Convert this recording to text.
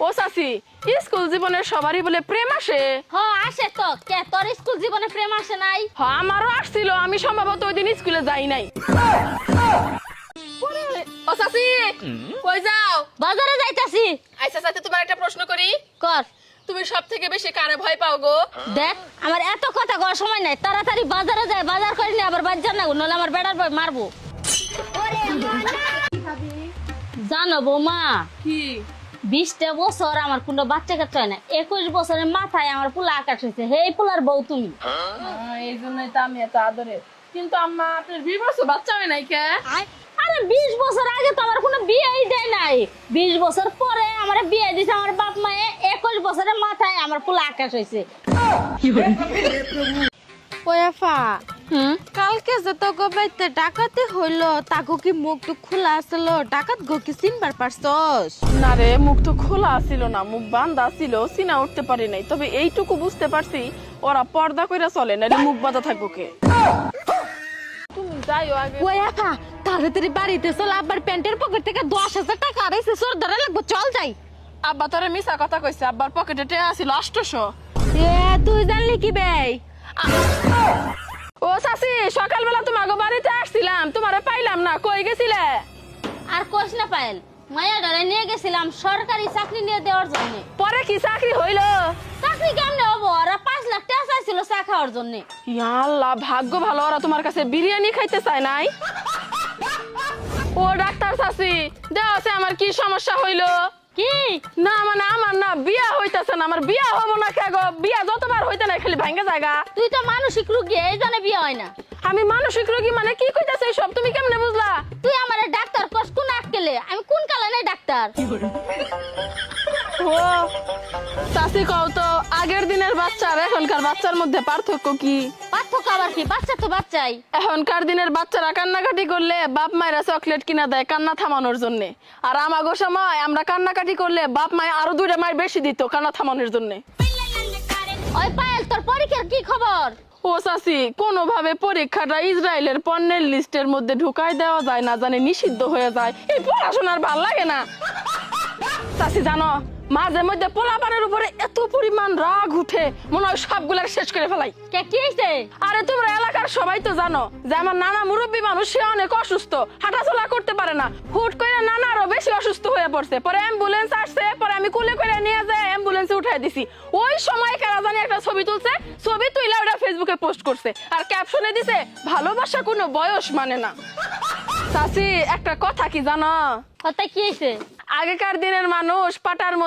ও চাচি, স্কুল জীবনের সবারই বলে প্রেম আসে। আসে তো। কে তোর স্কুল জীবনে প্রেম আসে নাই? আমারও আসছিল, আমি সম্ভবত ওই দিন স্কুলে যাই নাই। ও চাচি, কই যাও? বাজারে যাইতাছি। আচ্ছা চাচি, তোমার একটা প্রশ্ন করি। কর। তুমি সব থেকে বেশি কারে ভয় পাও গো? দেখ, আমার এত কথা কওয়ার সময় নাই। তাড়াতাড়ি বাজারে যাই, বাজার করে নিয়ে আবার বাজার না, নলে আমার বেড়ার ভয় মারবো। জানো বৌমা, কি? 20টা বছর আমার কোনো বাচ্চা কাচ্চা হয় না। 21 বছরের মাথায় আমার পোলা আকাশ হয়েছে। হেই পোলার বউ তুমি। এই জন্যই তো আমি এত আদরে। কিন্তু আম্মা, আপনার 20 বছর বাচ্চা হয় নাই কে? আরে 20 বছর আগে তো আমার কোনো বিয়েই দেয় নাই। 20 বছর পরে আমার বিয়ে দিছে আমার বাপ মায়ে। 21 বছরের মাথায় আমার পোলা আকাশ হয়েছে। ওয়াফা কালকে যে তোকে বাইতে ডাকাতি হইলো, তাকে কি মুখ তো খোলা আসলো? ডাকাত গো কি চিনবার পারছস? না রে, মুখ তো খোলা ছিল না, মুখ বান্ধা ছিল, চিনা উঠতে পারি নাই। তবে এইটুকু বুঝতে পারছি, ওরা পর্দা কইরা চলে না, মুখ বাঁধা থাকবো কে। তুমি যাইও আগে। ওয়াফা তাড়াতাড়ি বাড়িতে চল, আব্বার প্যান্টের পকেট থেকে 10,000 টাকা আড়াইছে, চোর ধরে লাগবো, চল যাই। আব্বা তোরে মিছা কথা কইছে, আব্বার পকেটে টাকা ছিল 800। তুই জানলি কি বে? ও চাচি, সকালবেলা তোমাকে বাড়িতে আসছিলাম, তোমারে পাইলাম না, কই গেছিলে? আর কোশ না পায়েল, মায়া ডরে নিয়ে গেছিলাম সরকারি চাকরি নিয়ে দেওয়ার জন্য। পরে কি চাকরি হইলো? চাকরি কেমনে হবো? ওরা 5 লাখ টাকা চাইছিল চা খাওয়ার জন্য। ইয়া আল্লাহ, ভাগ্য ভালো, ওরা তোমার কাছে বিরিয়ানি খাইতে চায় নাই। ও ডাক্তার চাচি, দেওয়া আছে আমার কি সমস্যা হইলো? কি? না মানে আমার না বিয়া হইতাছে না, আমার বিয়া হবো না কে গো? বিয়া যতবার হইতে নাই খালি ভাঙ্গে জায়গা। তুই তো মানসিক রোগী, এই জন্য বিয়ে হয় না। আমি মানসিক রোগী মানে কি কইতাছে সব, তুমি কেমনে বুঝলা? তুই আমার ডাক্তার কস কোন আক্কেলে? আমি কোন কালানে ডাক্তার? ও চাচি, কও তো আগের দিনের বাচ্চা আর এখনকার বাচ্চার মধ্যে পার্থক্য কি? পার্থক্য আবার কি? বাচ্চা তো বাচ্চাই। এখনকার দিনের বাচ্চারা কান্নাকাটি করলে বাপ মায়েরা চকলেট কিনা দেয় কান্না থামানোর জন্য, আর আমাগো সময় আমরা কান্নাকাটি করলে বাপ মায়ে আরো 2টা মায়ের বেশি দিত কান্না থামানোর জন্য। ওই পায়েল, তোর পরীক্ষার কি খবর? ও চাচি, কোনোভাবে পরীক্ষাটা ইসরায়েলের পণ্যের লিস্টের মধ্যে ঢুকাই দেওয়া যায় না, জানি নিষিদ্ধ হয়ে যায়। এই পড়াশোনার ভাল লাগে না চাচি, জানো মাঝে মধ্যে পোলাপানের উপরে এত পরিমাণ রাগ উঠে, মনে হয় সবগুলার শেষ করে ফেলাই। কি হইছে? আরে তোমরা এলাকার সবাই তো জানো যে আমার নানা মুরব্বী মানুষ, সে অনেক অসুস্থ, হাঁটাচলা করতে পারে না। হুট করে নানা আরো বেশি অসুস্থ হয়ে পড়ছে, পরে অ্যাম্বুলেন্স আসছে, পরে আমি কোলে করে নিয়ে যাই অ্যাম্বুলেন্সে উঠাই দিছি। ওই সময় কারা জানি একটা ছবি তুলছে, ছবি তুইলা ওটা ফেসবুকে পোস্ট করছে, আর ক্যাপশনে দিছে ভালোবাসা কোনো বয়স মানে না। চাচি, একটা কথা কি জানো? কথা কি হইছে? আগেকার দিনের মানুষ পাটার মধ্যে